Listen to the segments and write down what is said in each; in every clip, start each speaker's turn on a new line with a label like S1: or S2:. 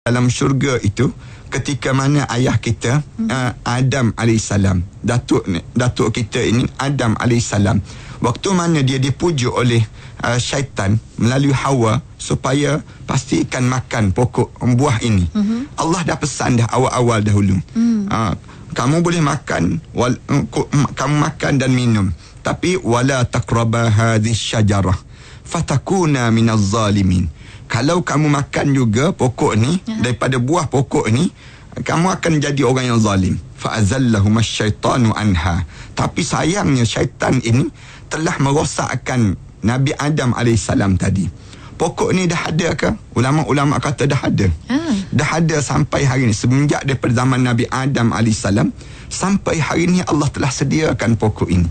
S1: dalam syurga itu ketika mana ayah kita Adam alaihissalam, datuk kita ini Adam alaihissalam, waktu mana dia dipujuk oleh syaitan melalui Hawa supaya pastikan makan pokok buah ini. Allah dah pesan dah awal-awal dahulu. Kamu boleh makan, kamu makan dan minum, tapi wala taqraba hadhihi syajarah fatakuna minaz zalimin. Kalau kamu makan juga pokok ni, daripada buah pokok ni, kamu akan jadi orang yang zalim. Fa'azallahum asyaitanu anha. Tapi sayangnya syaitan ini telah merosakkan Nabi Adam alaihissalam tadi. Pokok ni dah ada ke? Ulama-ulama kata dah ada. Dah ada sampai hari ni. Semenjak daripada zaman Nabi Adam alaihissalam sampai hari ni Allah telah sediakan pokok ini.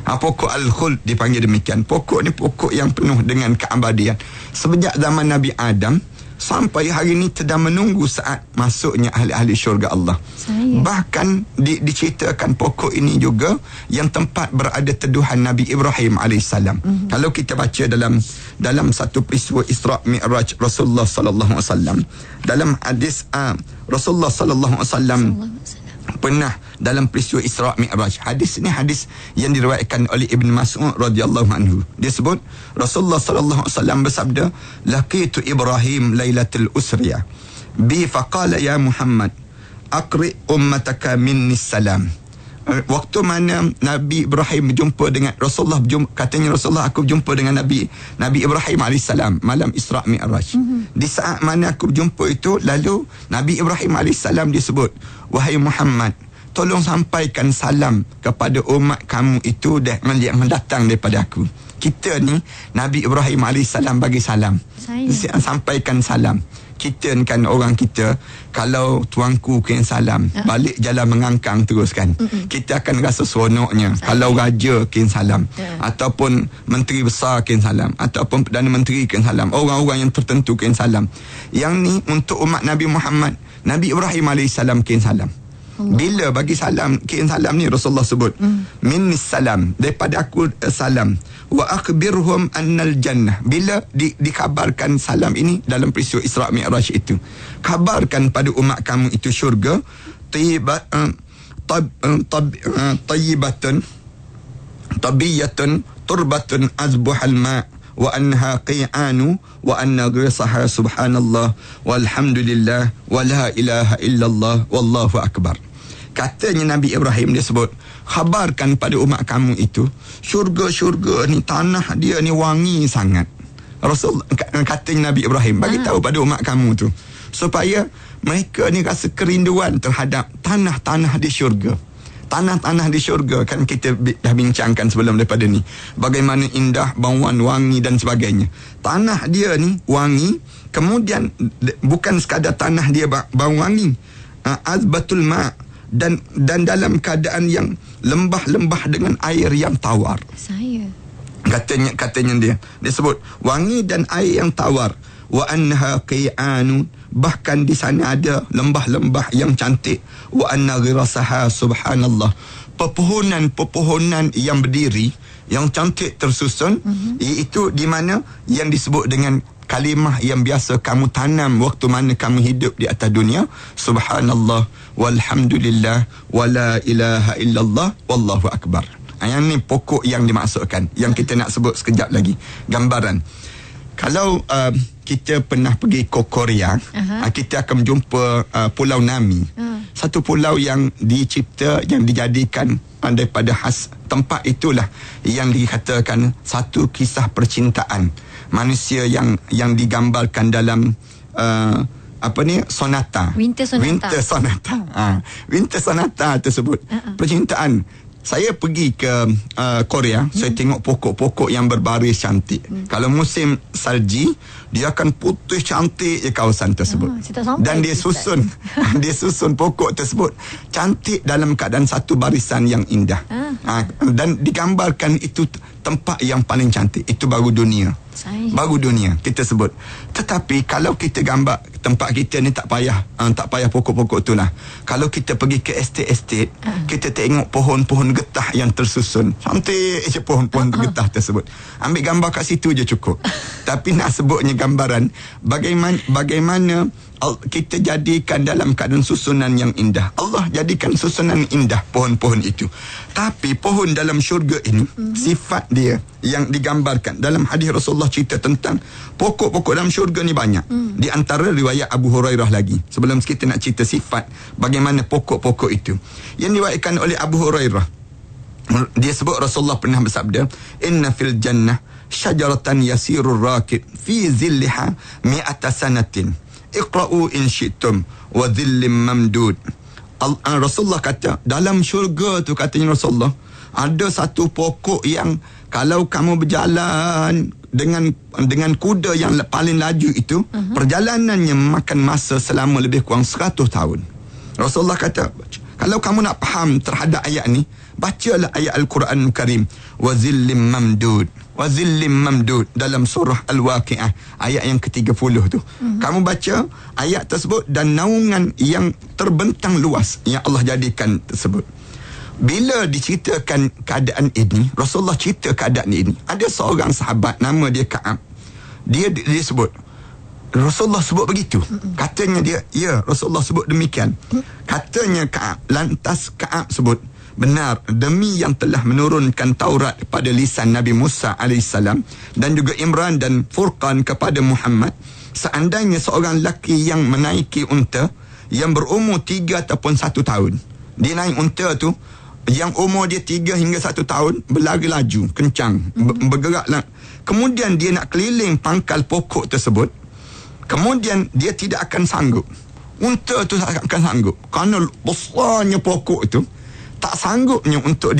S1: Pokok Al-Khuld dipanggil demikian. Pokok ni pokok yang penuh dengan keabadian. Sejak zaman Nabi Adam sampai hari ini sedang menunggu saat masuknya ahli-ahli syurga Allah. Bahkan diceritakan pokok ini juga yang tempat berada teduhan Nabi Ibrahim alaihissalam. Kalau kita baca dalam satu peristiwa Isra' Mi'raj Rasulullah sallallahu alaihi wasallam, dalam hadis Rasulullah sallallahu alaihi wasallam pernah dalam peristiwa Isra' Mi'raj. Hadis ini hadis yang diriwayatkan oleh Ibn Mas'ud radhiyallahu anhu. Dia sebut Rasulullah sallallahu alaihi wasallam bersabda, "Laqitu Ibrahim lailatul usriya bi faqala ya Muhammad aqri ummataka minni salam." Waktu mana Nabi Ibrahim berjumpa dengan Rasulullah, katanya Rasulullah, aku berjumpa dengan Nabi Ibrahim alaihissalam malam Isra' Mi'raj. Di saat mana aku berjumpa itu, lalu Nabi Ibrahim alaihissalam disebut, "Wahai Muhammad, tolong sampaikan salam kepada umat kamu itu yang datang daripada aku." Kita ni Nabi Ibrahim alaihissalam bagi salam. Sampaikan salam. Kita kan orang kita, kalau tuanku kirim salam, balik jalan mengangkang terus kan. Kita akan rasa seronoknya. Kalau raja kirim salam, ataupun menteri besar kirim salam, ataupun Perdana Menteri kirim salam, orang-orang yang tertentu kirim salam. Yang ni untuk umat Nabi Muhammad, Nabi Ibrahim alaihissalam kirim salam. Bila bagi salam, kirim salam ni Rasulullah sebut, minnis salam, daripada aku salam, wa akhbirhum annal jannah. Bila dikabarkan salam ini dalam peristiwa Isra' Mi'raj itu, kabarkan pada umat kamu itu syurga, tayyibatan turbatun azbuhal ma' wa anha qi'anu wa anna ghisaha subhanallah walhamdulillah wa la ilaha illallah wallahu akbar. Katanya Nabi Ibrahim, dia sebut, khabarkan pada umat kamu itu, syurga-syurga ni, tanah dia ni wangi sangat. Rasul katanya Nabi Ibrahim, bagi tahu pada umat kamu tu, supaya mereka ni rasa kerinduan terhadap tanah-tanah di syurga. Tanah-tanah di syurga, kan kita dah bincangkan sebelum daripada ni, bagaimana indah, bauan wangi dan sebagainya. Tanah dia ni wangi, kemudian bukan sekadar tanah dia bau wangi, azbatul ma', dan dalam keadaan yang lembah-lembah dengan air yang tawar. Katanya dia sebut wangi dan air yang tawar. Wa anha qi'anun, bahkan di sana ada lembah-lembah yang cantik. Wa anna ghirasaha subhanallah, pepohonan yang berdiri yang cantik tersusun, iaitu di mana yang disebut dengan kalimah yang biasa kamu tanam waktu mana kamu hidup di atas dunia, subhanallah walhamdulillah wala ilaha illallah wallahu akbar. Yang ni pokok yang dimaksudkan, yang kita nak sebut sekejap lagi gambaran. Kalau kita pernah pergi ke Korea, kita akan jumpa Pulau Nami. Satu pulau yang dicipta, yang dijadikan daripada khas tempat itulah yang dikatakan satu kisah percintaan manusia yang digambarkan dalam sonata. Winter Sonata tersebut. Percintaan. Saya pergi ke Korea, saya tengok pokok-pokok yang berbaris cantik. Kalau musim salji, dia akan putih cantik je kawasan tersebut. Dan dia susun pokok tersebut cantik dalam keadaan satu barisan yang indah. Dan digambarkan itu tempat yang paling cantik. Itu baru dunia. Baru dunia kita sebut. Tetapi kalau kita gambar tempat kita ni, tak payah pokok-pokok tu lah. Kalau kita pergi ke estate, kita tengok pohon-pohon getah yang tersusun. Cantik je pohon-pohon getah tersebut. Ambil gambar kat situ je cukup. Tapi nak sebutnya gambaran bagaimana kita jadikan dalam keadaan susunan yang indah. Allah jadikan susunan indah pohon-pohon itu. Tapi pohon dalam syurga ini, sifat dia yang digambarkan dalam hadis Rasulullah cerita tentang pokok-pokok dalam syurga ni banyak. Di antara riwayat Abu Hurairah lagi. Sebelum kita nak cerita sifat bagaimana pokok-pokok itu, yang diriwayatkan oleh Abu Hurairah, dia sebut Rasulullah pernah bersabda, inna fil jannah syajaratan yasirur rakib fi zilliha mi'ata sanatin iqra'u in syi'tum wa dhillim mamdud. Rasulullah kata, dalam syurga tu, katanya Rasulullah, ada satu pokok yang kalau kamu berjalan dengan kuda yang paling laju itu, perjalanannya memakan masa selama lebih kurang 100 tahun. Rasulullah kata, kalau kamu nak faham terhadap ayat ni, bacalah ayat Al-Quran Karim, wa zillim mamdud, wa zillim mamdud, dalam surah Al-Waqi'ah ayat yang ke-30 tu. Kamu baca ayat tersebut dan naungan yang terbentang luas yang Allah jadikan tersebut. Bila diceritakan keadaan ini, Rasulullah cerita keadaan ini, ada seorang sahabat nama dia Ka'ab. Dia sebut, Rasulullah sebut begitu. Katanya dia, ya, Rasulullah sebut demikian. Katanya Ka'ab, lantas Ka'ab sebut, benar, demi yang telah menurunkan Taurat pada lisan Nabi Musa AS dan juga Imran dan Furqan kepada Muhammad, seandainya seorang lelaki yang menaiki unta yang berumur 3 ataupun 1 tahun, dia naik unta tu yang umur dia 3 hingga 1 tahun, berlari laju kencang, bergeraklah, kemudian dia nak keliling pangkal pokok tersebut, kemudian dia tidak akan sanggup. Unta tu tak akan sanggup kerana besarnya pokok itu, tak sanggupnya untuk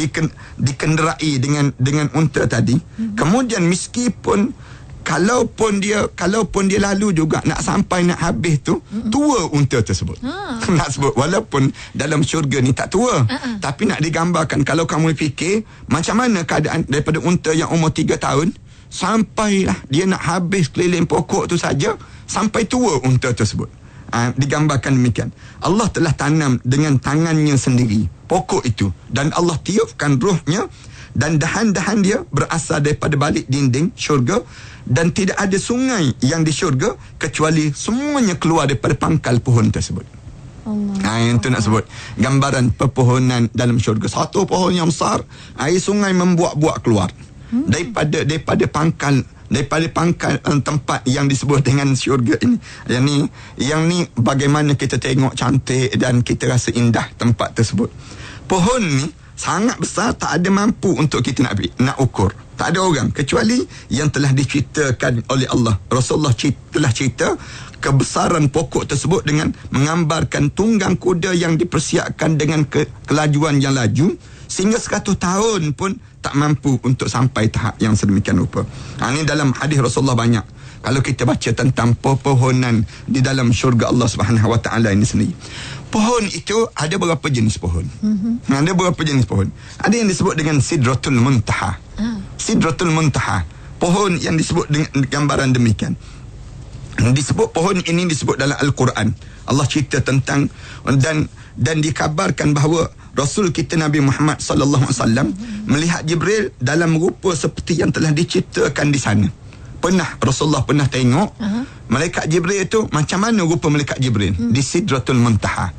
S1: dikenderai dengan unta tadi. Kemudian meskipun kalaupun dia lalu juga nak sampai nak habis tu, tua unta tersebut. Nak sebut walaupun dalam syurga ni tak tua, tapi nak digambarkan, kalau kamu fikir macam mana keadaan daripada unta yang umur 3 tahun sampailah dia nak habis keliling pokok tu saja, sampai tua unta tersebut. Digambarkan demikian. Allah telah tanam dengan tangannya sendiri pokok itu, dan Allah tiupkan ruhnya, dan dahan-dahan dia berasal daripada balik dinding syurga, dan tidak ada sungai yang di syurga kecuali semuanya keluar daripada pangkal pohon tersebut. Yang itu nak sebut gambaran pepohonan dalam syurga. Satu pohon yang besar, air sungai membuak-buak keluar daripada pangkal tempat yang disebut dengan syurga ini. Yang ni bagaimana kita tengok cantik dan kita rasa indah tempat tersebut. Pohon ni sangat besar, tak ada mampu untuk kita nak ukur. Tak ada orang kecuali yang telah diceritakan oleh Allah. Rasulullah telah cerita kebesaran pokok tersebut dengan menggambarkan tunggang kuda yang dipersiapkan dengan kelajuan yang laju, sehingga 100 tahun pun tak mampu untuk sampai tahap yang sedemikian rupa. Ini dalam hadis Rasulullah banyak. Kalau kita baca tentang pepohonan di dalam syurga Allah Subhanahu Wa Taala ini sendiri. Pohon itu ada berapa jenis pohon? Ada berapa jenis pohon? Ada yang disebut dengan Sidratul Muntaha. Sidratul Muntaha, pohon yang disebut dengan gambaran demikian. Disebut pohon ini disebut dalam Al-Quran. Allah cerita tentang dan dikabarkan bahawa Rasul kita Nabi Muhammad sallallahu alaihi wasallam melihat Jibril dalam rupa seperti yang telah diceritakan di sana. Rasulullah pernah tengok malaikat Jibril itu, macam mana rupa malaikat Jibril di Sidratul Muntaha,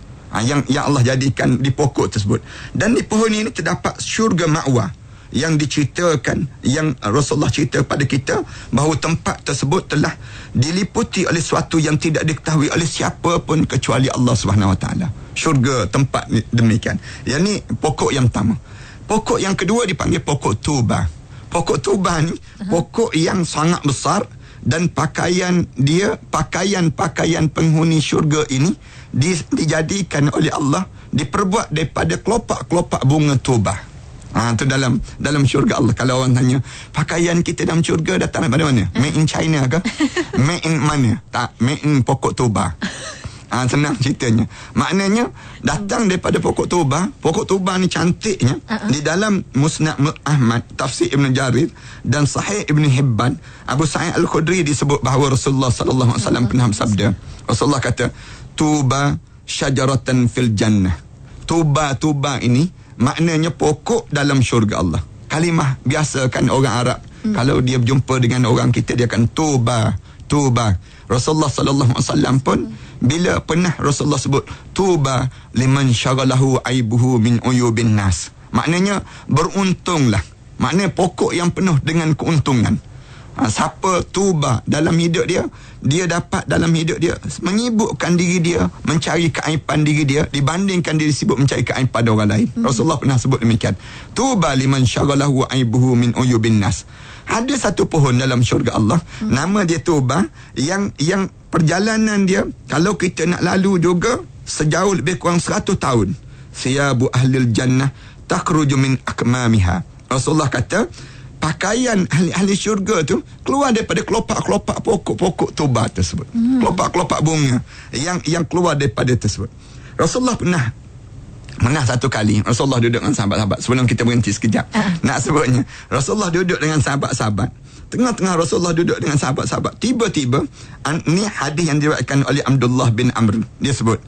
S1: yang Allah jadikan di pokok tersebut. Dan di pohon ini terdapat syurga ma'wa yang diceritakan, yang Rasulullah cerita kepada kita bahawa tempat tersebut telah diliputi oleh sesuatu yang tidak diketahui oleh siapa pun kecuali Allah Subhanahu Wa Taala. Syurga tempat demikian. Yang ni pokok yang pertama. Pokok yang kedua dipanggil pokok tuba. Pokok tuba ni pokok yang sangat besar, dan pakaian penghuni syurga ini dijadikan oleh Allah, diperbuat daripada kelopak-kelopak bunga tuba. Itu dalam syurga Allah. Kalau orang tanya, pakaian kita dalam syurga datang daripada mana? Made in China ke? Made in mana? Tak, made in pokok tuba. Senang ceritanya. Maknanya datang daripada pokok tuba. Pokok tuba ni cantiknya. Di dalam Musnad Ahmad, Tafsir Ibn Jarir dan Sahih Ibn Hibban, Abu Sa'id Al-Khudri disebut bahawa Rasulullah sallallahu alaihi wasallam pernah bersabda. Rasulullah kata, tuba syajaratan fil jannah. Tuba ini maknanya pokok dalam syurga Allah. Kalimah biasa kan orang Arab Kalau dia berjumpa dengan orang kita, dia akan tuba. Rasulullah sallallahu alaihi wasallam pun bila pernah Rasulullah sebut tuba liman syaghalahu aibuhu min uyubin nas. Maknanya beruntunglah. Maknanya pokok yang penuh dengan keuntungan. Siapa tuba dalam hidup dia, dia dapat dalam hidup dia menyibukkan diri dia mencari keaiban diri dia dibandingkan dia sibuk mencari keaiban orang lain. Rasulullah pernah sebut demikian. Tuba liman syaghalahu aibuhu min uyubin nas. Ada satu pohon dalam syurga Allah, nama dia tuba, yang perjalanan dia kalau kita nak lalu juga sejauh lebih kurang 100 tahun. Siyabu ahlil jannah takhruju min akmamiha. Rasulullah kata pakaian ahli syurga tu keluar daripada kelopak-kelopak pokok-pokok tuba tersebut. Kelopak-kelopak bunga yang keluar daripada tersebut. Rasulullah pernah satu kali Rasulullah duduk dengan sahabat-sahabat. Sebelum kita berhenti sekejap nak sebutnya, Rasulullah duduk dengan sahabat-sahabat. Tengah-tengah Rasulullah duduk dengan sahabat-sahabat, tiba-tiba ni hadis yang diriwayatkan oleh Abdullah bin Amr. Dia sebut,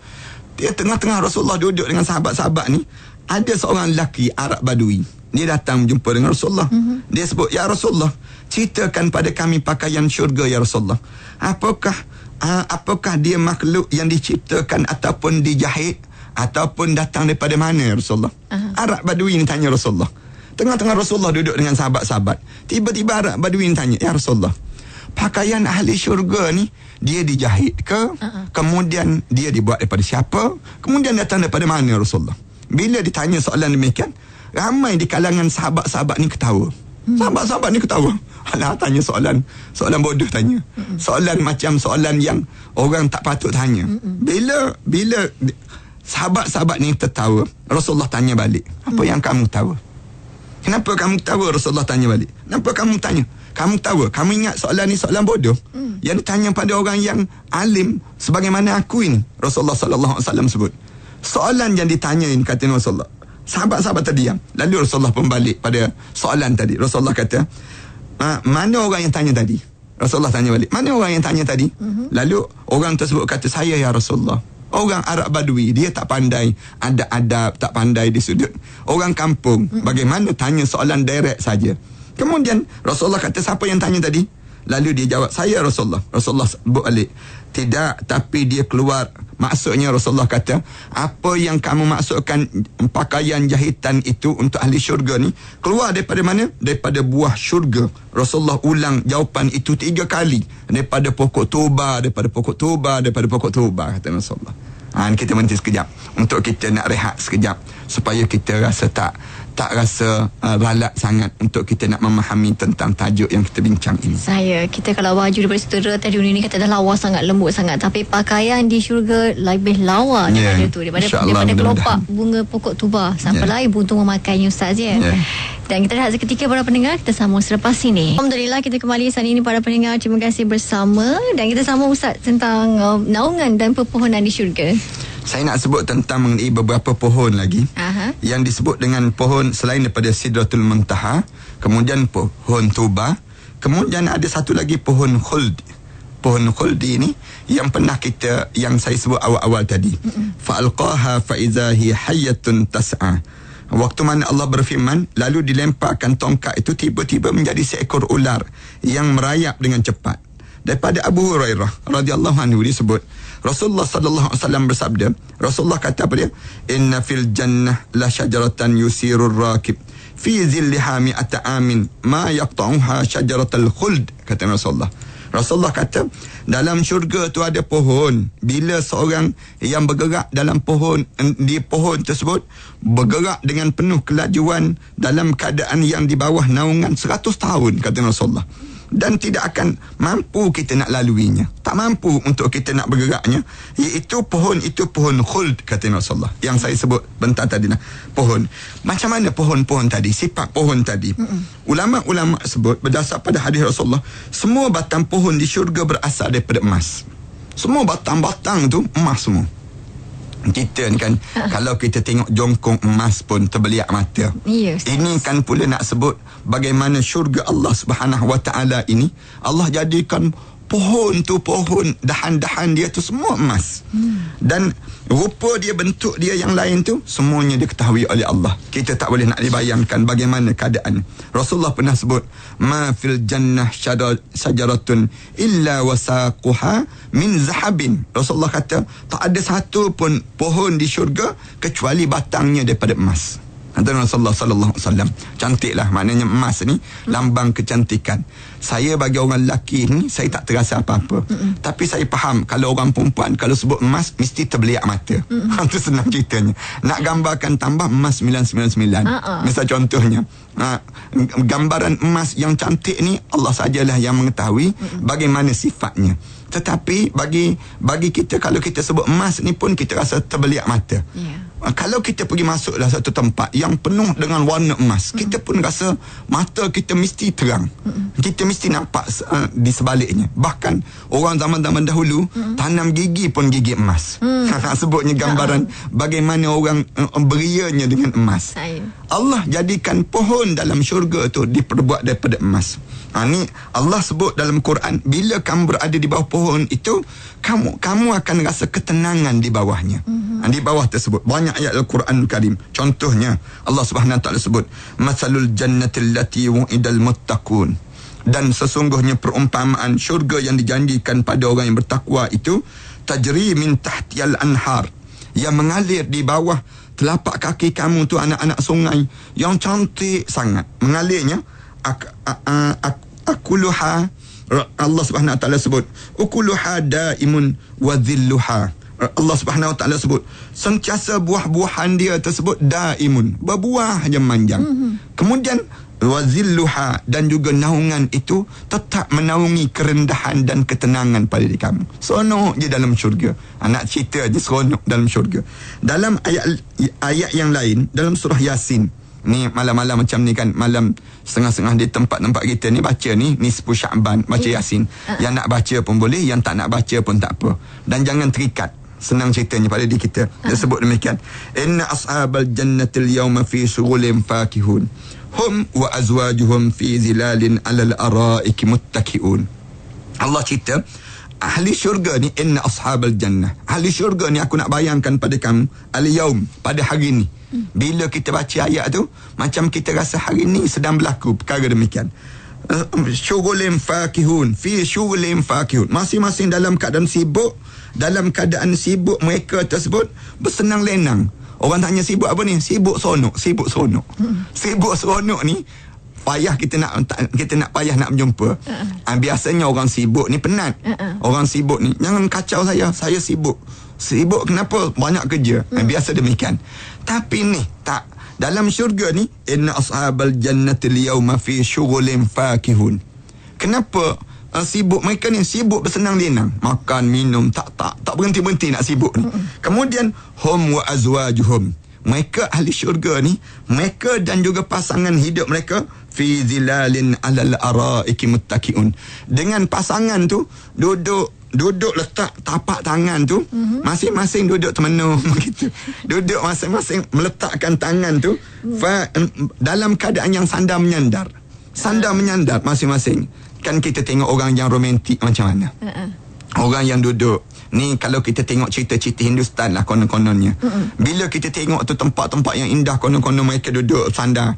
S1: dia tengah-tengah Rasulullah duduk dengan sahabat-sahabat ni, ada seorang lelaki Arab Badui. Dia datang berjumpa dengan Rasulullah. Dia sebut, ya Rasulullah, ceritakan pada kami pakaian syurga ya Rasulullah. Apakah dia makhluk yang diciptakan ataupun dijahit ataupun datang daripada mana ya Rasulullah? Arab Badui ni tanya Rasulullah. Tengah-tengah Rasulullah duduk dengan sahabat-sahabat, tiba-tiba Arab Badui ni tanya, ya Rasulullah, pakaian ahli syurga ni dia dijahit ke? Kemudian dia dibuat daripada siapa? Kemudian datang daripada mana ya Rasulullah? Bila ditanya soalan demikian, ramai di kalangan sahabat-sahabat ni ketawa. Sahabat-sahabat ni ketawa. Alah, tanya soalan bodoh tanya. Soalan macam soalan yang orang tak patut tanya. Bila sahabat-sahabat ni tertawa, Rasulullah tanya balik, apa yang kamu tahu? Kenapa kamu tahu? Rasulullah tanya balik, kenapa kamu tanya? Kamu tahu? Kamu ingat soalan ni soalan bodoh? Yang ditanya pada orang yang alim sebagaimana aku ini. Rasulullah sallallahu alaihi wasallam sebut, soalan yang ditanyain, kata Rasulullah, sahabat-sahabat terdiam. Lalu Rasulullah pembalik pada soalan tadi. Rasulullah kata, mana orang yang tanya tadi? Rasulullah tanya balik, mana orang yang tanya tadi? Lalu orang tersebut kata, saya ya Rasulullah. Orang Arab Badui, dia tak pandai ada adab, tak pandai di sudut. Orang kampung, bagaimana tanya soalan direct saja. Kemudian Rasulullah kata, siapa yang tanya tadi? Lalu dia jawab, saya Rasulullah. Rasulullah sebut balik, tidak, tapi dia keluar. Maksudnya Rasulullah kata, apa yang kamu maksudkan pakaian jahitan itu untuk ahli syurga ni, keluar daripada mana? Daripada buah syurga. Rasulullah ulang jawapan itu 3 kali. Daripada pokok tuba, daripada pokok tuba, daripada pokok tuba, kata Rasulullah. Kita berhenti sekejap untuk kita nak rehat sekejap, supaya kita rasa tak rasa ralat sangat untuk kita nak memahami tentang tajuk yang kita bincang ini. Kita kalau baju daripada sutera tadi dunia ni kata dah lawa sangat, lembut sangat, tapi pakaian di syurga lebih lawa daripada tu, daripada kelopak bunga pokok tuba. Sampai lain buntung memakainya Ustaz ya. Dan kita rehat seketika para pendengar, kita sambung selepas ini. Alhamdulillah, kita kembali saat ini para pendengar. Terima kasih bersama, dan kita sambung Ustaz tentang naungan dan pepohonan di syurga. Saya nak sebut tentang mengenai beberapa pohon lagi yang disebut dengan pohon selain daripada Sidratul Muntaha, kemudian pohon tuba, kemudian ada satu lagi pohon khuld. Pohon khuld ini yang pernah yang saya sebut awal-awal tadi. Fa'alqaha fa'iza hi hayyatun tas'a. Waktu mana Allah berfirman, lalu dilemparkan tongkat itu, tiba-tiba menjadi seekor ular yang merayap dengan cepat. Daripada Abu Hurairah radhiyallahu anhu disebut, Rasulullah sallallahu alaihi wasallam bersabda, Rasulullah kata apa dia? Inna fil jannah la syajaratan yusirur rakib fi zilliha mi'ata amin ma yaqta'uha syajaratul khuld, kata Rasulullah. Rasulullah kata, dalam syurga tu ada pohon. Bila seorang yang bergerak dalam pohon, di pohon tersebut bergerak dengan penuh kelajuan dalam keadaan yang di bawah naungan 100 tahun, kata Rasulullah, dan tidak akan mampu kita nak laluinya, tak mampu untuk kita nak bergeraknya, iaitu pohon khuld, kata Rasulullah, yang saya sebut bentar tadi. Pohon, macam mana pohon-pohon tadi, sifat pohon tadi? Ulama-ulama sebut berdasar pada hadis Rasulullah, semua batang pohon di syurga berasal daripada emas. Semua batang-batang tu emas semua. Kita ni kan kalau kita tengok jongkong emas pun terbeliak mata. Ini kan pula nak sebut bagaimana syurga Allah Subhanahu Wa Taala ini, Allah jadikan pohon tu, pohon dahan-dahan dia tu semua emas. Dan rupa dia, bentuk dia yang lain tu, semuanya diketahui oleh Allah. Kita tak boleh nak dibayangkan bagaimana keadaan. Rasulullah pernah sebut, ma fil jannah syajaratun illa wasaquha min zahabin. Rasulullah kata, tak ada satu pun pohon di syurga kecuali batangnya daripada emas. Antara Rasulullah sallallahu alaihi wasallam. Cantiklah, maknanya emas ni lambang kecantikan. Saya bagi orang lelaki ni, saya tak terasa apa-apa. Tapi saya faham kalau orang perempuan kalau sebut emas mesti terbeliak mata. Itu senang ceritanya. Nak gambarkan tambah emas 999. Misal contohnya, gambaran emas yang cantik ni Allah sajalah yang mengetahui bagaimana sifatnya. Tetapi bagi kita, kalau kita sebut emas ni pun kita rasa terbeliak mata. Kalau kita pergi masuk dalam satu tempat yang penuh dengan warna emas, kita pun rasa mata kita mesti terang. Kita mesti nampak di sebaliknya. Bahkan orang zaman-zaman dahulu tanam gigi pun gigi emas. Sebutnya gambaran bagaimana orang berianya dengan emas. Allah jadikan pohon dalam syurga tu diperbuat daripada emas. Ni Allah sebut dalam Quran, bila kamu berada di bawah pohon itu, kamu akan rasa ketenangan di bawahnya. Di bawah tersebut banyak ayat Al-Quran Karim. Contohnya Allah Subhanahu Wa Taala sebut, masalul jannatil lati wu'idal muttaqun. Dan sesungguhnya perumpamaan syurga yang dijanjikan pada orang yang bertakwa itu, tajri min tahtiyal anhar, yang mengalir di bawah telapak kaki kamu tu anak-anak sungai yang cantik sangat mengalirnya. Akuluha, Allah Subhanahu Wa Taala sebut, ukuluha daimun wa dhilluha. Allah Subhanahu Wa Taala sebut, sentiasa buah-buahan dia tersebut daimun, berbuah je manjang. Kemudian wa dhilluha, dan juga naungan itu tetap menaungi kerendahan dan ketenangan pada diri kamu. Seronok je dalam syurga. Nak cerita je seronok dalam syurga. Dalam ayat yang lain dalam surah Yasin, ni malam-malam macam ni kan, malam setengah-setengah di tempat-tempat kita ni baca ni nisfu Sya'ban, baca Yasin. Yang nak baca pun boleh, yang tak nak baca pun tak apa. Dan jangan terikat, senang ceritanya pada diri kita. Dia sebut demikian, inna ashabal jannatil yawma fi syughulin fakihun hum wa azwajuhum fi zilalin alal araiki muttaki'un. Allah cerita ahli syurga ni, inna ashabal jannah, ahli syurga ni aku nak bayangkan pada kamu al-yawm, pada hari ni. Bila kita baca ayat tu, macam kita rasa hari ni sedang berlaku perkara demikian. Syughulin fakihun, fi syughulin fakihun, masing-masing dalam keadaan sibuk. Dalam keadaan sibuk mereka tersebut bersenang lenang. Orang tanya sibuk apa ni? Sibuk seronok, sibuk seronok. Sibuk seronok ni payah kita nak payah nak berjumpa. Biasanya orang sibuk ni penat. Orang sibuk ni, jangan kacau saya sibuk. Sibuk kenapa? Banyak kerja. Biasa demikian. Tapi ni tak. Dalam syurga ni, inna ashabal jannatil yawma fi syughulin fakihun. Kenapa sibuk mereka ni? Sibuk bersenang lenang, makan minum, tak berhenti-berhenti nak sibuk ni. Kemudian hum wa azwajuhum, mereka ahli syurga ni, mereka dan juga pasangan hidup mereka fi zilalin alal araiki muttaki'un, dengan pasangan tu duduk letak tapak tangan tu, masing-masing duduk termenung begitu. Duduk masing-masing meletakkan tangan tu dalam keadaan yang sandar menyandar. Sandar menyandar masing-masing. Kan kita tengok orang yang romantik macam mana. Orang yang duduk ni, kalau kita tengok cerita-cerita Hindustan lah konon-kononnya. Bila kita tengok tu tempat-tempat yang indah, konon-konon mereka duduk sandar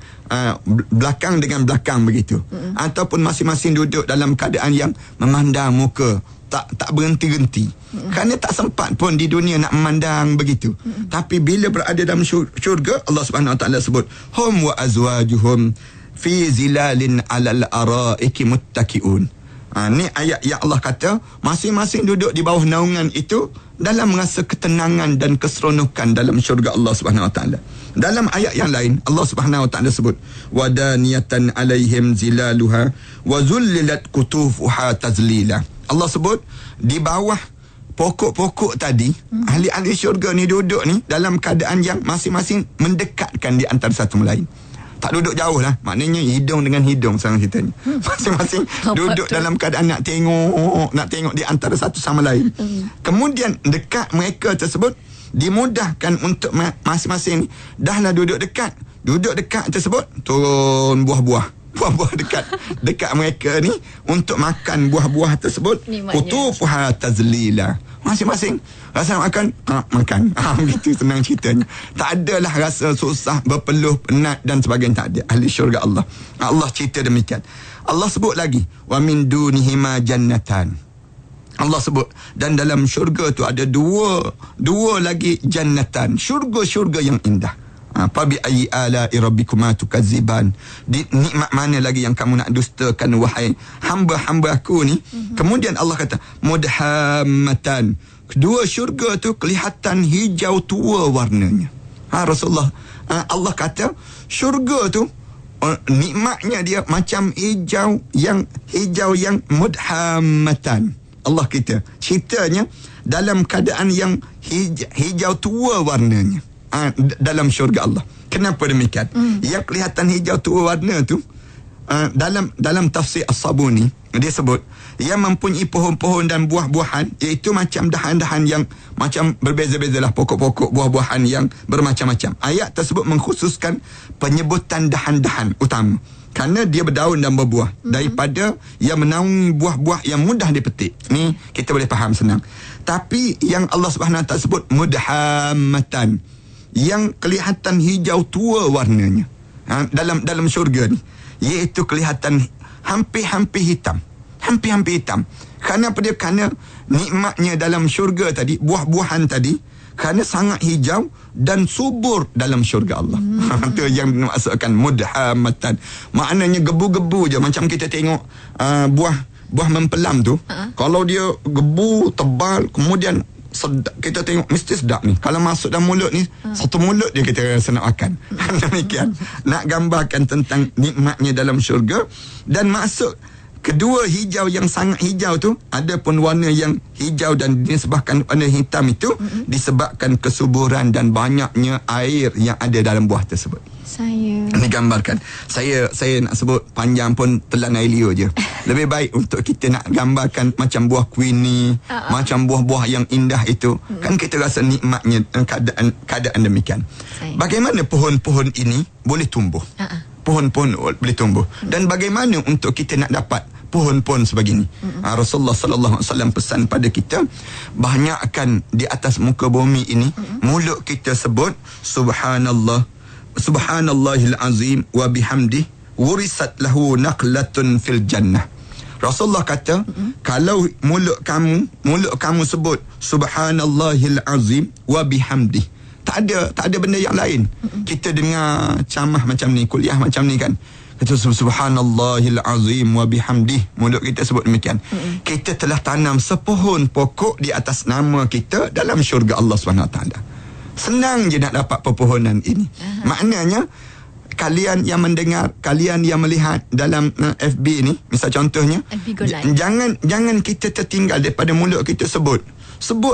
S1: belakang dengan belakang begitu. Ataupun masing-masing duduk dalam keadaan yang memandang muka, tak berhenti-henti. Kerana tak sempat pun di dunia nak memandang begitu. Tapi bila berada dalam syurga, Allah Subhanahu Wa Taala sebut hum wa azwajuhum fi zilalin alal araiki muttaki'un. Ni ayat yang Allah kata masing-masing duduk di bawah naungan itu dalam merasa ketenangan dan keseronokan dalam syurga Allah Subhanahu Wa Taala. Dalam ayat yang lain Allah Subhanahu Wa Taala sebut wadaniyatan alaihim zilaluha wa zullilat kutufuha tazlila. Allah sebut di bawah pokok-pokok tadi, ahli-ahli syurga ni duduk ni dalam keadaan yang masing-masing mendekatkan di antara satu sama lain. Tak duduk jauh lah, maknanya hidung dengan hidung sekarang ceritanya. Masing-masing duduk dalam keadaan nak tengok di antara satu sama lain. Kemudian dekat mereka tersebut dimudahkan untuk masing-masing dahlah duduk dekat tersebut, turun buah-buah. buah-buah dekat mereka ni untuk makan buah-buah tersebut. Qutufuha tazlila. Masing-masing rasa makan, makan. Begitu senang ceritanya. Tak adalah rasa susah, berpeluh, penat dan sebagainya. Tak ada. Ahli syurga Allah. Allah cerita demikian. Allah sebut lagi, wa min dunihima jannatan. Allah sebut, dan dalam syurga tu ada dua lagi jannatan, syurga-syurga yang indah. Fa bi ayyi ala'i rabbikuma tukadziban. Nikmat mana lagi yang kamu nak dustakan wahai hamba-hamba aku ni? Kemudian Allah kata mudhammatan. Kedua syurga tu kelihatan hijau tua warnanya. Rasulullah Allah kata syurga tu nikmatnya dia macam hijau yang mudhammatan. Allah kita ceritanya dalam keadaan yang hijau tua warnanya. Dalam syurga Allah. Kenapa demikian? Yang kelihatan hijau tua warna tu dalam tafsir As-Sabuni dia sebut yang mempunyai pohon-pohon dan buah-buahan, iaitu macam dahan-dahan yang macam berbeza-bezalah, pokok-pokok buah-buahan yang bermacam-macam. Ayat tersebut mengkhususkan penyebutan dahan-dahan utama kerana dia berdaun dan berbuah daripada yang menaungi buah-buah yang mudah dipetik. Ni kita boleh faham senang. Tapi yang Allah Subhanahu Wa Taala sebut mudhammatan, yang kelihatan hijau tua warnanya dalam syurga ni, iaitu kelihatan hampir-hampir hitam. Kerana apa dia? Kerana nikmatnya dalam syurga tadi, buah-buahan tadi, kerana sangat hijau dan subur dalam syurga Allah. Itu yang dimaksudkan mudhammatan. Maknanya gebu-gebu je. Macam kita tengok buah mempelam tu, kalau dia gebu tebal, kemudian sedap, kita tengok mesti sedap ni. Kalau masuk dalam mulut ni, satu mulut je kita rasa nak makan. Demikian. Nak gambarkan tentang nikmatnya dalam syurga. Dan masuk kedua hijau yang sangat hijau tu, ada pun warna yang hijau dan disebabkan warna hitam itu disebabkan kesuburan dan banyaknya air yang ada dalam buah tersebut. Ini gambarkan. Saya nak sebut panjang pun telan air liur je. Lebih baik untuk kita nak gambarkan macam buah queenie, macam buah-buah yang indah itu. Kan kita rasa nikmatnya keadaan demikian. Bagaimana pohon-pohon ini boleh tumbuh? Pohon-pohon boleh tumbuh. Dan bagaimana untuk kita nak dapat pohon-pohon sebegini? Rasulullah sallallahu alaihi wasallam pesan pada kita, banyakkan di atas muka bumi ini mulut kita sebut Subhanallahil azim wa bihamdih wurisat lahu naqlatun fil jannah. Rasulullah kata, kalau mulut kamu sebut Subhanallahil azim wa bihamdih, tak ada benda yang lain. Kita dengar ceramah macam ni, kuliah macam ni kan, kata Subhanallahil azim wa bihamdih, mulut kita sebut demikian. Kita telah tanam sepohon pokok di atas nama kita dalam syurga Allah SWT. Senang je nak dapat pepohonan ini. Maknanya kalian yang mendengar, kalian yang melihat dalam FB ni, misal contohnya, jangan kita tertinggal daripada mulut kita sebut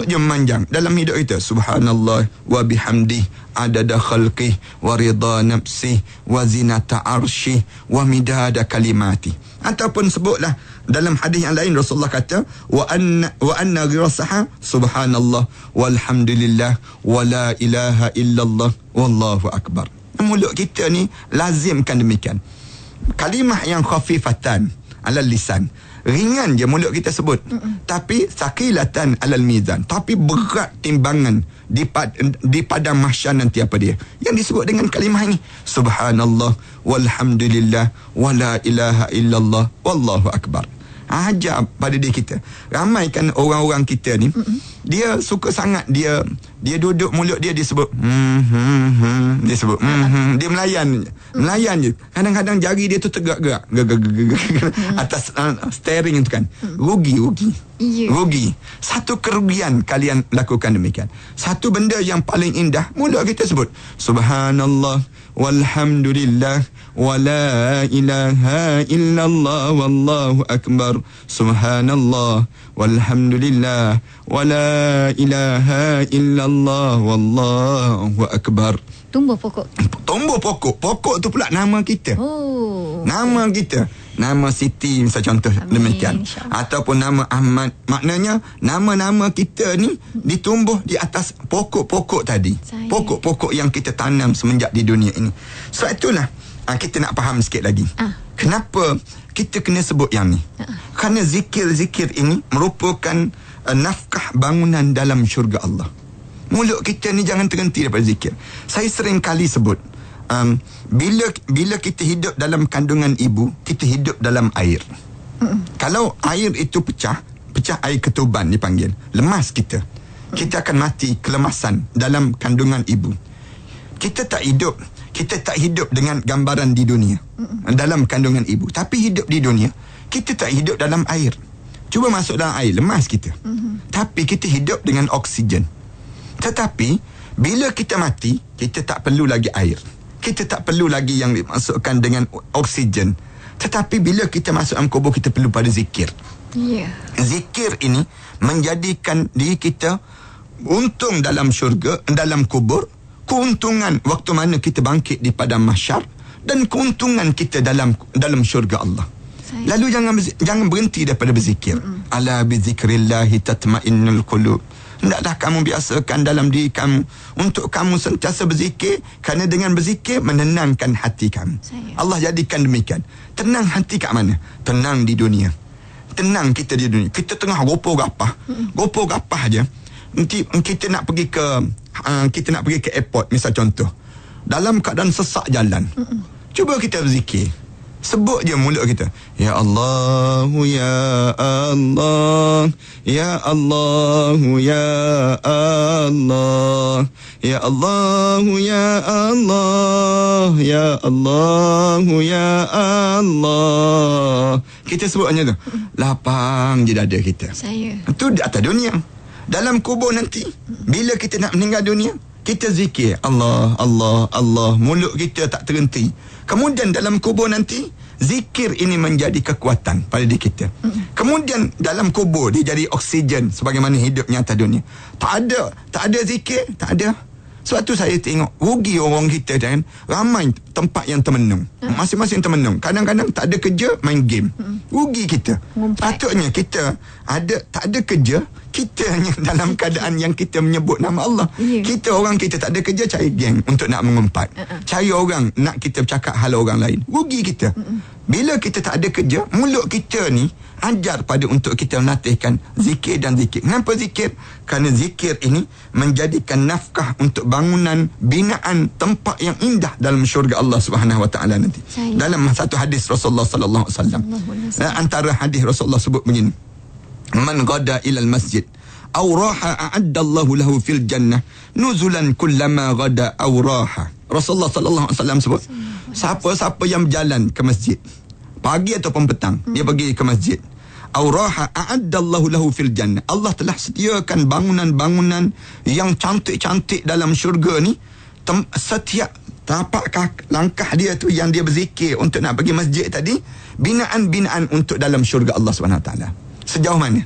S1: je memanjang dalam hidup kita. Subhanallah wa bihamdih adada khalqih wa ridha nafsih wa zinata arsyih wa midada kalimati. Ataupun sebutlah dalam hadis yang lain, Rasulullah kata wa anna ghirasaha subhanallah walhamdulillah wa la ilaha illallah wallahu akbar. Mulut kita ni lazimkan demikian. Kalimah yang khafifatan alal lisan, ringan je mulut kita sebut, tapi sakilatan alal mizan, tapi berat timbangan di padang mahsyar nanti apa dia yang disebut dengan kalimah ini, subhanallah walhamdulillah wala ilaha illallah wallahu akbar. Ajar pada diri kita. Ramai kan orang-orang kita ni, dia suka sangat dia duduk mulut dia sebut dia sebut dia melayan je. Kadang-kadang jari dia tu tergerak-gerak atas steering tu kan. Rugi. Satu kerugian kalian lakukan demikian. Satu benda yang paling indah, mulut kita sebut subhanallah walhamdulillah wala ilaha illallah wallahu akbar. Subhanallah walhamdulillah wala ilaha illallah wallahu akbar.
S2: Tumbuh pokok. Pokok
S1: tu pula nama kita. Nama kita. Nama Siti misal contoh. Amin. Demikian. Ataupun nama Ahmad. Maknanya nama-nama kita ni ditumbuh di atas pokok-pokok tadi. Pokok-pokok yang kita tanam semenjak di dunia ini. Sebab itulah kita nak faham sikit lagi. Kenapa kita kena sebut yang ni? Kerana zikir-zikir ini merupakan nafkah bangunan dalam syurga Allah. Mulut kita ni jangan terhenti daripada zikir. Saya sering kali sebut, bila kita hidup dalam kandungan ibu, kita hidup dalam air. Kalau air itu pecah air ketuban dipanggil, lemas kita akan mati kelemasan dalam kandungan ibu. Kita tak hidup dengan gambaran di dunia, dalam kandungan ibu. Tapi hidup di dunia, kita tak hidup dalam air. Cuba masuk dalam air, lemas kita. Tapi kita hidup dengan oksigen. Tetapi bila kita mati, kita tak perlu lagi air, kita tak perlu lagi yang dimasukkan dengan oksigen. Tetapi bila kita masuk dalam kubur, kita perlu pada zikir. Zikir ini menjadikan diri kita untung dalam syurga, dalam kubur, keuntungan waktu mana kita bangkit di padang mahsyar, dan keuntungan kita dalam syurga Allah. Lalu jangan berhenti daripada berzikir. Ala bizikrillahi tatmainnul qulub. Hendaklah kamu biasakan dalam diri kamu untuk kamu sentiasa berzikir, kerana dengan berzikir menenangkan hati kamu. Allah jadikan demikian. Tenang hati kat mana? Tenang di dunia. Tenang kita di dunia. Kita tengah gopoh gapah je. Nanti kita nak pergi ke airport, misal contoh, dalam keadaan sesak jalan. Cuba kita berzikir. Sebut je mulut kita, ya Allah, ya Allah, ya Allah, ya Allah, ya Allah, ya Allah, ya Allah, ya Allah. Kita sebut hanya tu, lapang je dada kita. Itu di atas dunia. Dalam kubur nanti, bila kita nak meninggal dunia, kita zikir Allah, Allah, Allah. Mulut kita tak terhenti. Kemudian dalam kubur nanti, zikir ini menjadi kekuatan pada diri kita. Kemudian dalam kubur dia jadi oksigen sebagaimana hidupnya atas dunia. Tak ada zikir, tak ada. Sebab tu saya tengok rugi orang kita kan, ramai tempat yang termenung. Masing-masing termenung. Kadang-kadang tak ada kerja, main game. Rugi kita. Patutnya kita tak ada kerja, kita hanya dalam keadaan yang kita menyebut nama Allah. Kita tak ada kerja, cari geng untuk nak mengumpat. Cari orang nak kita bercakap hal orang lain. Rugi kita. Bila kita tak ada kerja, mulut kita ni ajar pada untuk kita melatihkan zikir dan zikir. Kenapa zikir? Kerana zikir ini menjadikan nafkah untuk bangunan binaan tempat yang indah dalam syurga Allah Subhanahu Wa Taala nanti. Dalam satu hadis Rasulullah sallallahu alaihi wasallam, antara hadis Rasulullah sebut begini, man ghada ila al-masjid aw raha a'adda Allahu lahu fil jannah nuzulan kullama ghada aw raha. Rasulullah sallallahu alaihi wasallam sebut, siapa yang berjalan ke masjid pagi ataupun petang, dia pergi ke masjid, auraha a'addallahu lahu fil jannah, Allah telah sediakan bangunan-bangunan yang cantik-cantik dalam syurga ni. Setiap tapak langkah dia tu yang dia berzikir untuk nak pergi masjid tadi, binaan-binaan untuk dalam syurga Allah SWT. Sejauh mana?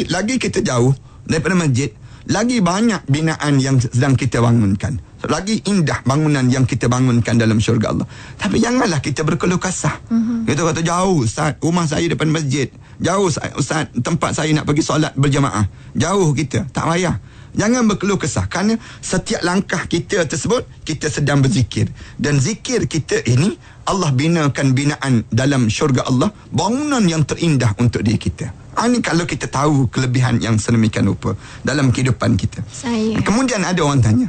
S1: Lagi kita jauh daripada masjid, lagi banyak binaan yang sedang kita bangunkan. Lagi indah bangunan yang kita bangunkan dalam syurga Allah. Tapi janganlah kita berkeluh kesah. Kita kata, jauh Ustaz, rumah saya depan masjid. Jauh Ustaz, tempat saya nak pergi solat berjamaah. Jauh kita, tak payah. Jangan berkeluh kesah, kerana setiap langkah kita tersebut, kita sedang berzikir. Dan zikir kita ini, Allah binakan binaan dalam syurga Allah, bangunan yang terindah untuk diri kita. Ini kalau kita tahu kelebihan yang sedemikian rupa dalam kehidupan kita. Kemudian ada orang tanya,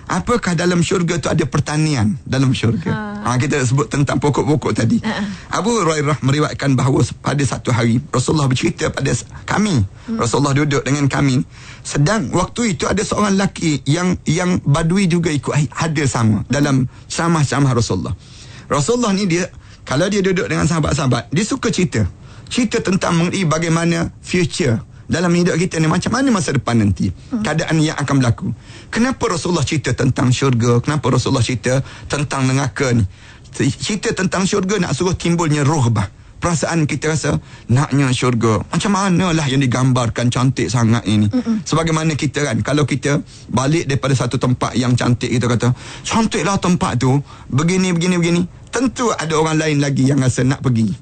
S1: apakah dalam syurga tu ada pertanian dalam syurga? Kita sebut tentang pokok-pokok tadi. Abu Hurairah meriwayatkan bahawa pada satu hari Rasulullah bercerita pada kami, Rasulullah duduk dengan kami, sedang waktu itu ada seorang lelaki yang badui juga ikut hadir sama dalam ceramah-ceramah Rasulullah. Rasulullah ni kalau dia duduk dengan sahabat-sahabat, dia suka cerita tentang mengenai bagaimana future dalam hidup kita ni, macam mana masa depan nanti, keadaan yang akan berlaku. Kenapa Rasulullah cerita tentang syurga? Kenapa Rasulullah cerita tentang neraka ni? Cerita tentang syurga nak suruh timbulnya rohbah. Perasaan kita rasa naknya syurga, macam manalah yang digambarkan cantik sangat ini. Sebagaimana kita kan, kalau kita balik daripada satu tempat yang cantik, kita kata cantiklah tempat tu, begini. Tentu ada orang lain lagi yang rasa nak pergi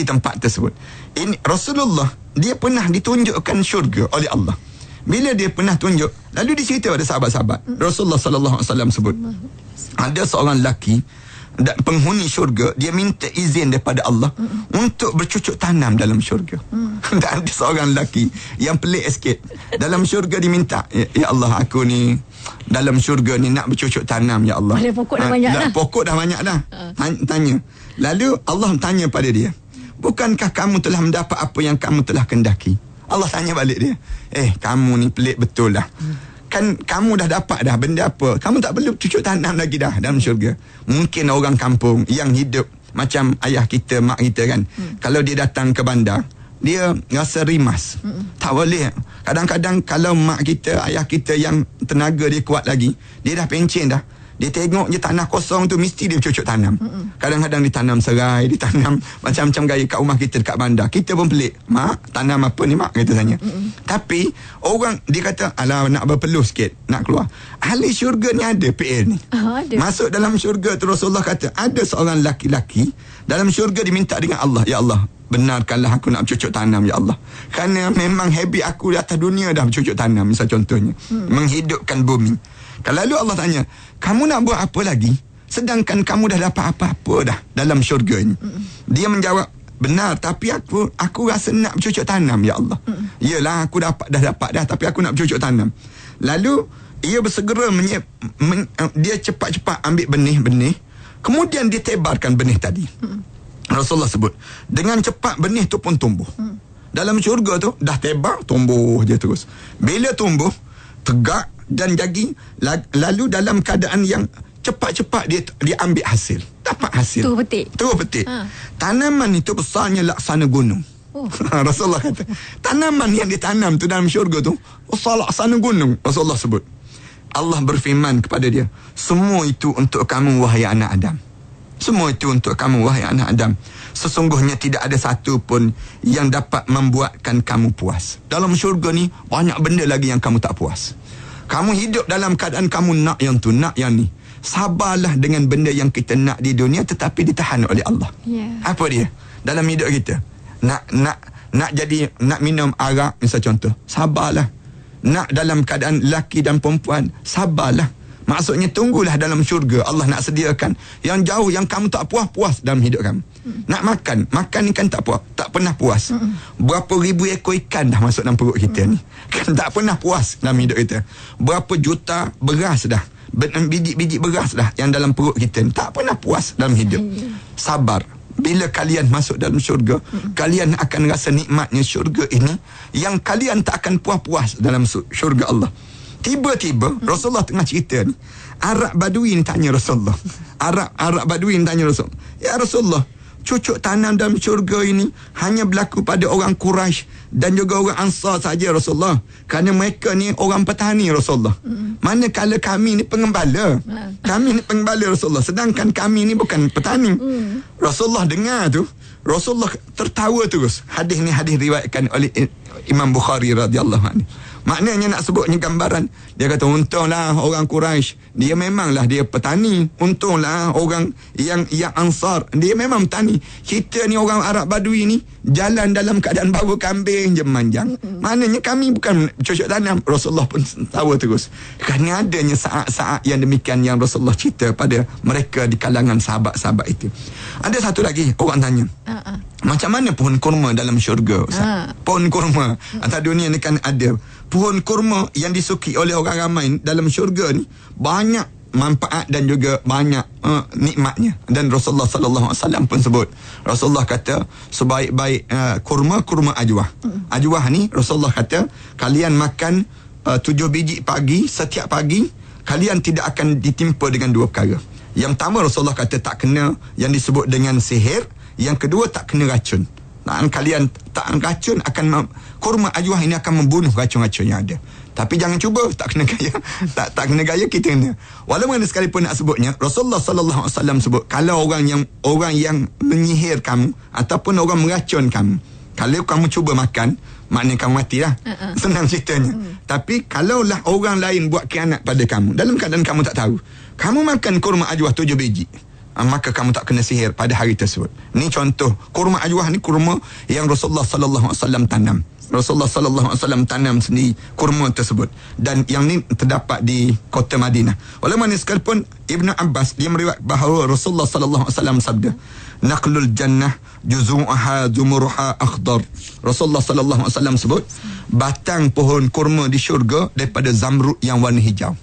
S1: tempat tersebut. Ini Rasulullah, dia pernah ditunjukkan syurga oleh Allah. Bila dia pernah tunjuk, lalu dicerita pada sahabat-sahabat, Rasulullah sallallahu alaihi wasallam sebut, ada seorang lelaki dan penghuni syurga, dia minta izin daripada Allah untuk bercucuk tanam dalam syurga. Dan ada seorang lelaki yang pelik sikit. Dalam syurga diminta, ya Allah, aku ni dalam syurga ni nak bercucuk tanam, ya Allah.
S2: Pokok dah banyak dah.
S1: Pokok dah banyak dah. Tanya. Lalu Allah tanya pada dia, bukankah kamu telah mendapat apa yang kamu telah kendaki? Allah tanya balik dia, kamu ni pelik betul lah. Kan kamu dah dapat dah benda apa, kamu tak perlu cucuk tanam lagi dah dalam syurga. Mungkin orang kampung yang hidup macam ayah kita, mak kita kan, kalau dia datang ke bandar, dia rasa rimas. Tak boleh. Kadang-kadang kalau mak kita, ayah kita yang tenaga dia kuat lagi, dia dah pencen dah, dia tengok je tanah kosong tu, mesti dia cucuk tanam. Kadang-kadang ditanam serai, ditanam macam-macam gaya kat rumah kita dekat bandar. Kita pun pelik, mak tanam apa ni mak, kita tanya. Tapi orang dia kata, alah nak berpeluh sikit, nak keluar. Ahli syurga ni ada PL ni.
S2: Ada.
S1: Masuk dalam syurga tu, Rasulullah kata ada seorang laki-laki dalam syurga diminta dengan Allah, ya Allah, benarkanlah aku nak bercucuk tanam, ya Allah. Kerana memang habit aku di atas dunia dah bercucuk tanam, misal contohnya menghidupkan bumi. Lalu Allah tanya, kamu nak buat apa lagi? Sedangkan kamu dah dapat apa-apa dah dalam syurga ini. Dia menjawab, benar, tapi aku rasa nak bercucuk tanam, ya Allah. Yelah, aku dah dapat dah, tapi aku nak bercucuk tanam. Lalu ia bersegera dia cepat-cepat ambil benih-benih, kemudian dia tebarkan benih tadi. Rasulullah sebut, dengan cepat benih tu pun tumbuh. Dalam syurga tu dah tebar, tumbuh je terus. Bila tumbuh, tegak dan jadi, lalu dalam keadaan yang cepat-cepat dia ambil hasil, dapat hasil. Terus petik. Tanaman itu besarnya laksana gunung. Rasulullah kata, tanaman yang ditanam tu dalam syurga tu besar laksana gunung. Rasulullah sebut, Allah berfirman kepada dia, semua itu untuk kamu wahai anak Adam. Semua itu untuk kamu wahai anak Adam. Sesungguhnya tidak ada satu pun yang dapat membuatkan kamu puas. Dalam syurga ni banyak benda lagi yang kamu tak puas. Kamu hidup dalam keadaan kamu nak yang tu, nak yang ni. Sabarlah dengan benda yang kita nak di dunia tetapi ditahan oleh Allah. Apa dia? Dalam hidup kita, nak jadi, nak minum arak misal contoh, sabarlah. Nak dalam keadaan lelaki dan perempuan, sabarlah. Maksudnya tunggulah dalam syurga Allah nak sediakan yang jauh yang kamu tak puas dalam hidup kamu. Nak makan ni kan tak puas, tak pernah puas. Berapa ribu ekor ikan dah masuk dalam perut kita ni, kan tak pernah puas dalam hidup kita. Berapa juta beras dah, biji-biji beras dah yang dalam perut kita ni, tak pernah puas dalam hidup. Sabar. Bila kalian masuk dalam syurga, kalian akan rasa nikmatnya syurga ini yang kalian tak akan puas-puas dalam syurga Allah. Tiba-tiba Rasulullah tengah cerita ni, Arab Badui ni tanya Rasulullah. Arab Badui ni tanya Rasulullah, ya Rasulullah, cucuk tanam dalam syurga ini hanya berlaku pada orang Quraisy dan juga orang Ansar saja Rasulullah, kerana mereka ni orang petani Rasulullah. Manakala kami ni pengembala. Kami ni pengembala Rasulullah, sedangkan kami ni bukan petani. Rasulullah dengar tu, Rasulullah tertawa terus. Hadis ni hadis riwayatkan oleh Imam Bukhari radhiyallahu anhu. Maknanya nak sebutnya gambaran, dia kata untunglah orang Quraisy, dia memanglah dia petani. Untunglah orang yang Ansar, dia memang petani. Kita ni orang Arab Badui ni jalan dalam keadaan bawa kambing je memanjang. Maknanya kami bukan cocok tanam. Rasulullah pun tahu terus. Kerana adanya saat-saat yang demikian yang Rasulullah cerita pada mereka di kalangan sahabat-sahabat itu. Ada satu lagi orang tanya, macam mana pohon kurma dalam syurga, Ustaz? Pohon kurma atas dunia ni kan ada pohon kurma yang disukai oleh orang ramai dalam syurga ni, banyak manfaat dan juga banyak nikmatnya. Dan Rasulullah sallallahu alaihi wasallam pun sebut, Rasulullah kata sebaik-baik kurma ajwah. Ajwah ni Rasulullah kata kalian makan 7 biji pagi, setiap pagi kalian tidak akan ditimpa dengan 2 perkara. Yang pertama Rasulullah kata tak kena yang disebut dengan sihir, yang kedua tak kena racun. Kalian tak racun akan kurma ajwah ini akan membunuh racun-racun yang ada. Tapi jangan cuba, tak kena gaya. tak kena gaya, kita kena. Walaupun sekalipun nak sebutnya, Rasulullah sallallahu alaihi wasallam sebut, kalau orang yang menyihir kamu ataupun orang meracun kamu, kalau kamu cuba makan, maknanya kamu matilah. Senang ceritanya. Tapi kalaulah orang lain buat khianat pada kamu dalam keadaan kamu tak tahu, kamu makan kurma ajwah 7 biji, maka kamu tak kena sihir pada hari tersebut. Ni contoh kurma ajwah ni kurma yang Rasulullah sallallahu alaihi wasallam tanam. Rasulullah sallallahu alaihi wasallam tanam sendiri kurma tersebut, dan yang ni terdapat di kota Madinah. Ulama ni sekalipun Ibnu Abbas dia meriwayat bahawa Rasulullah sallallahu alaihi wasallam sabda, naqlul jannah juzu'aha jumurha akhdar. Rasulullah sallallahu alaihi wasallam sebut batang pohon kurma di syurga daripada zamrud yang warna hijau.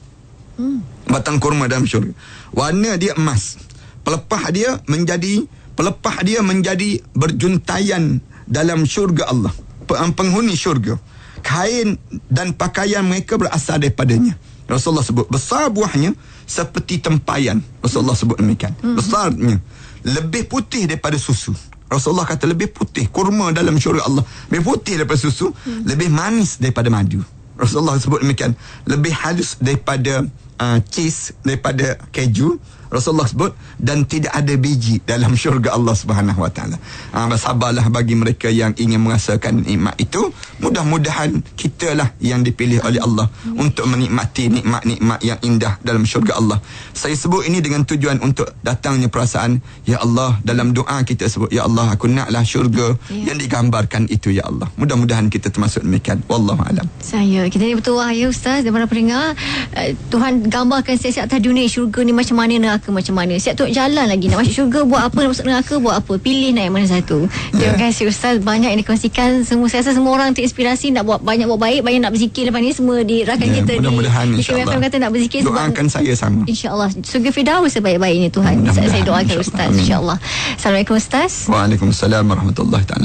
S1: Batang kurma dalam syurga warna dia emas. Pelepah dia menjadi berjuntaian dalam syurga Allah. Penghuni syurga, kain dan pakaian mereka berasal daripadanya. Rasulullah sebut besar buahnya seperti tempayan. Rasulullah sebut demikian. Besarnya lebih putih daripada susu. Rasulullah kata lebih putih kurma dalam syurga Allah, lebih putih daripada susu, lebih manis daripada madu. Rasulullah sebut demikian. Lebih halus daripada cheese, daripada keju. Rasulullah sebut, dan tidak ada biji dalam syurga Allah Subhanahu Wa Taala. Bersabarlah bagi mereka yang ingin merasakan nikmat itu. Mudah-mudahan kitalah yang dipilih oleh Allah untuk menikmati nikmat-nikmat yang indah dalam syurga Allah. Saya sebut ini dengan tujuan untuk datangnya perasaan, ya Allah, dalam doa kita sebut, ya Allah, aku naklah syurga yang digambarkan itu, ya Allah. Mudah-mudahan kita termasuk demikian. Wallahu alam.
S2: Kita ni bertuah ya Ustaz dan para pendengar, Tuhan gambarkan siap-siap atas dunia syurga ni macam mana, neraka macam mana. Siap tu jalan lagi nak masuk syurga buat apa, nak masuk neraka buat apa, pilih nak yang mana satu. Terima kasih Ustaz, banyak yang dikongsikan. Saya rasa semua orang terinspirasi nak buat baik, banyak nak berzikir lepas ni. Semua di rakan kita
S1: mudah-mudahan
S2: di KFM kata nak berzikir.
S1: Doakan saya sama,
S2: InsyaAllah surga Firdaus sebaik-baiknya Tuhan. Saya doakan Ustaz, insyaAllah. Assalamualaikum Ustaz.
S1: Waalaikumsalam warahmatullahi taala.